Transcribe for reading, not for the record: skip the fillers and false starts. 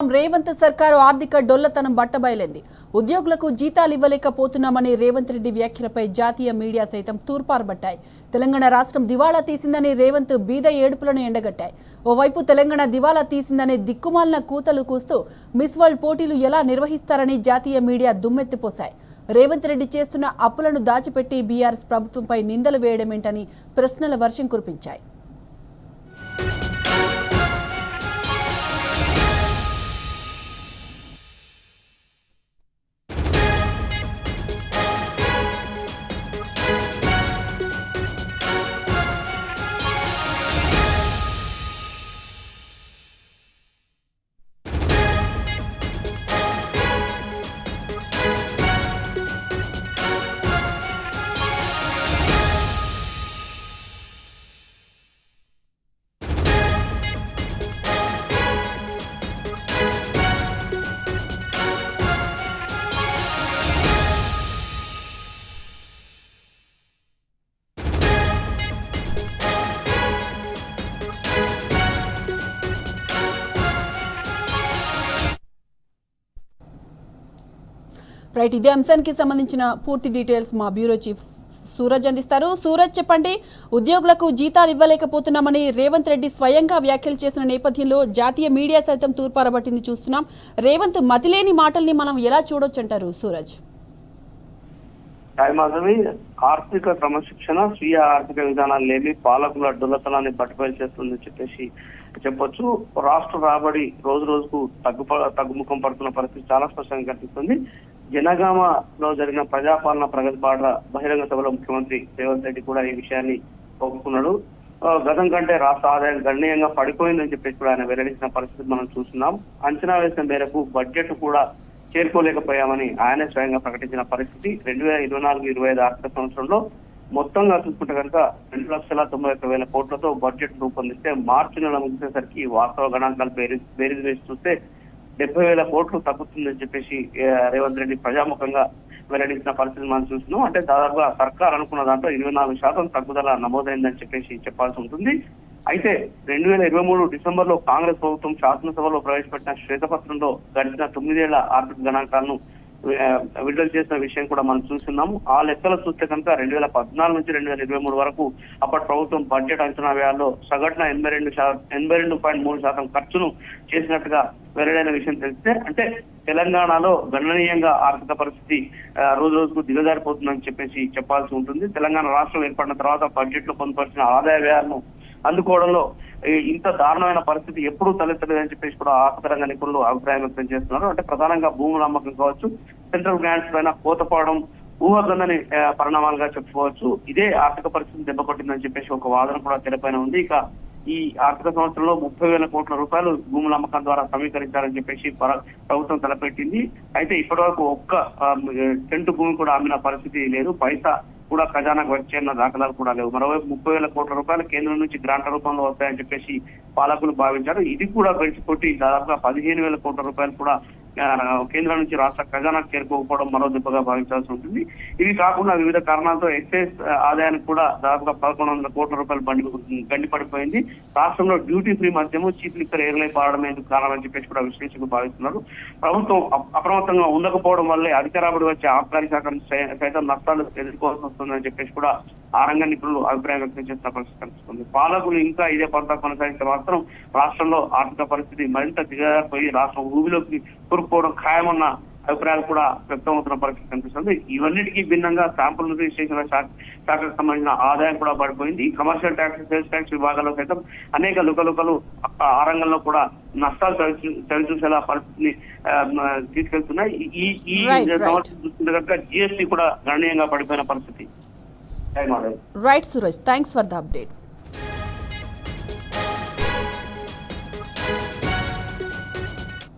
రేవంత్ సర్కారు ఆర్థిక డొల్లతనం బట్టబయలైంది. ఉద్యోగులకు జీతాలు ఇవ్వలేకపోతున్నామని రేవంత్ రెడ్డి వ్యాఖ్యలపై జాతీయ మీడియా సైతం తూర్పారబట్టాయి. తెలంగాణ రాష్ట్రం దివాళా తీసిందని రేవంత్ బీద ఏడుపులను ఎండగట్టాయి. ఓవైపు తెలంగాణ దివాళా తీసిందనే దిక్కుమాలిన కూతలు కూస్తూ మిస్ వరల్డ్ పోటీలు ఎలా నిర్వహిస్తారని జాతీయ మీడియా దుమ్మెత్తిపోశాయి. రేవంత్ రెడ్డి చేస్తున్న అప్పులను దాచిపెట్టి బీఆర్ఎస్ ప్రభుత్వంపై నిందలు వేయడమేంటని ప్రశ్నల వర్షం కురిపించాయి. రైట్, ఇదే అంశానికి సంబంధించిన పూర్తి డీటెయిల్స్ మా బ్యూరో చీఫ్ సూరజ్ అందిస్తారు. సూరజ్, చెప్పండి. ఉద్యోగులకు జీతాలు ఇవ్వలేకపోతున్నామని రేవంత్ రెడ్డి స్వయంగా వ్యాఖ్యలు చేసిన నేపథ్యంలో జాతీయ మీడియా సైతం తూర్పారబట్టింది చూస్తున్నాం. రేవంత్ మతిలేని మాటల్ని మనం ఎలా చూడొచ్చు అంటారు సూరజ్? మాధవి, ఆర్థిక క్రమశిక్షణ, స్వీయ ఆర్థిక విధానాలు లేని పాలకుల డొల్లతనాన్ని బట్టబయలు చేస్తుందని చెప్పొచ్చు. రాష్ట్ర రాబడి రోజు రోజుకు తగ్గుముఖం పడుతున్న పరిస్థితి చాలా స్పష్టంగా కనిపిస్తుంది. జనగామలో జరిగిన ప్రజాపాలన ప్రగతి బాట బహిరంగ సభలో ముఖ్యమంత్రి రేవంత్ రెడ్డి కూడా ఈ విషయాన్ని ఒప్పుకున్నాడు. గతం కంటే రాష్ట్ర ఆదాయం గణనీయంగా పడిపోయిందని చెప్పేసి కూడా ఆయన వెల్లడించిన పరిస్థితి మనం చూస్తున్నాం. అంచనా వేసిన మేరకు బడ్జెట్ కూడా చేరుకోలేకపోయామని ఆయన స్వయంగా ప్రకటించిన పరిస్థితి. 2024-25 ఆర్థిక సంవత్సరంలో మొత్తంగా చూసుకుంటే కనుక 2,91,000 కోట్లతో బడ్జెట్ రూపొందిస్తే మార్చి నెల ముగిసేసరికి వాస్తవ గణాంకాలు బేరీజు వేసి చూస్తే 70,000 కోట్లు తగ్గుతుందని చెప్పేసి రేవంత్ రెడ్డి ప్రజాముఖంగా వెల్లడించిన పరిస్థితి మనం చూస్తున్నాం. అంటే దాదాపుగా సర్కార్ అనుకున్న దాంట్లో 24% తగ్గుదల నమోదైందని చెప్పేసి చెప్పాల్సి ఉంటుంది. అయితే 2023 డిసెంబర్లో కాంగ్రెస్ ప్రభుత్వం శాసనసభలో ప్రవేశపెట్టిన శ్వేతపత్రంలో గడిచిన 9 ఏళ్ల ఆర్థిక గణాంకాలను విడుదల చేసిన విషయం కూడా మనం చూస్తున్నాము. ఆ లెక్కలు చూస్తే కనుక 2014 నుంచి 2023 వరకు అప్పటి ప్రభుత్వం బడ్జెట్ అంచనా వ్యయాల్లో సగటున 82.3% ఖర్చును చేసినట్టుగా వెల్లడైన విషయం తెలిస్తే, అంటే తెలంగాణలో గణనీయంగా ఆర్థిక పరిస్థితి రోజు రోజుకు దిగజారిపోతుందని చెప్పేసి చెప్పాల్సి ఉంటుంది. తెలంగాణ రాష్ట్రం ఏర్పడిన తర్వాత బడ్జెట్ లో పొందుపరిచిన ఆదాయ వ్యయాలను అందుకోవడంలో ఇంత దారుణమైన పరిస్థితి ఎప్పుడూ తలెత్తలేదని చెప్పేసి కూడా ఆర్థిక నిపుణులు అభిప్రాయం వ్యక్తం చేస్తున్నారు. అంటే ప్రధానంగా భూముల అమ్మకం కావచ్చు, సెంట్రల్ గ్రాంట్స్ పైన కోతపడడం ఊహకందని పరిణామాలుగా చెప్పుకోవచ్చు. ఇదే ఆర్థిక పరిస్థితి దెబ్బకొట్టిందని చెప్పేసి ఒక వాదన కూడా తెరపైన ఉంది. ఇక ఈ ఆర్థిక సంవత్సరంలో 30,000 కోట్ల రూపాయలు భూముల అమ్మకం ద్వారా సమీకరించాలని చెప్పేసి ప్రభుత్వం తలపెట్టింది. అయితే ఇప్పటి వరకు ఒక్క సెంటు భూమి కూడా అమ్మిన పరిస్థితి లేదు. పైసా కూడా ఖజానాకు వచ్చేన్న దాఖలాలు కూడా లేవు. మరోవైపు 30,000 కోట్ల రూపాయలు కేంద్రం నుంచి గ్రాంట్ల రూపంలో వస్తాయని చెప్పేసి పాలకులు భావించారు. ఇది కూడా గడిచిపోయి దాదాపుగా 15,000 కోట్ల రూపాయలు కూడా కేంద్రం నుంచి రాష్ట్ర ఖజానాకు చేరుకోకపోవడం మరో దెబ్బగా భావించాల్సి ఉంటుంది. ఇది కాకుండా వివిధ కారణాలతో ఎక్సైజ్ ఆదాయానికి కూడా దాదాపుగా 1,100 కోట్ల రూపాయలు గండిపడిపోయింది. రాష్ట్రంలో డ్యూటీ ఫ్రీ మద్యము, చీప్ లిక్కర్ ఏర్లై పారడం ఎందుకు కారణమని చెప్పేసి కూడా విశ్లేషకులు భావిస్తున్నారు. ప్రభుత్వం అప్రమత్తంగా ఉండకపోవడం వల్లే అధిక రాబడి వచ్చే ఆబ్కారీ శాఖ సైతం నష్టాలు ఎదుర్కోవాల్సి వస్తుందని చెప్పేసి కూడా ఆ రంగ నిపుణులు అభిప్రాయం వ్యక్తం చేసిన పరిస్థితి కనిపిస్తుంది. పాలకులు ఇంకా ఇదే పంతా కొనసాగిస్తే మాత్రం రాష్ట్రంలో ఆర్థిక పరిస్థితి మరింత దిగజారిపోయి రాష్ట్రం ఊబిలోకి కూరుకుపోవడం ఖాయమన్న అభిప్రాయాలు కూడా వ్యక్తం అవుతున్న పరిస్థితి కనిపిస్తుంది. ఇవన్నిటికీ భిన్నంగా శాంపుల్ రిజిస్ట్రేషన్ల శాఖకు సంబంధించిన ఆదాయం కూడా పడిపోయింది. కమర్షియల్ ట్యాక్స్, సేల్స్ ట్యాక్స్ విభాగాల్లో సైతం అనేక లుకలుకలు ఆ రంగంలో కూడా నష్టాలు చవిచూసేలా పరిస్థితిని తీసుకెళ్తున్నాయి. ఈ సంవత్సరం చూస్తుంటే కనుక GST కూడా గణనీయంగా పడిపోయిన పరిస్థితి. Right, Suraj. Thanks for the updates.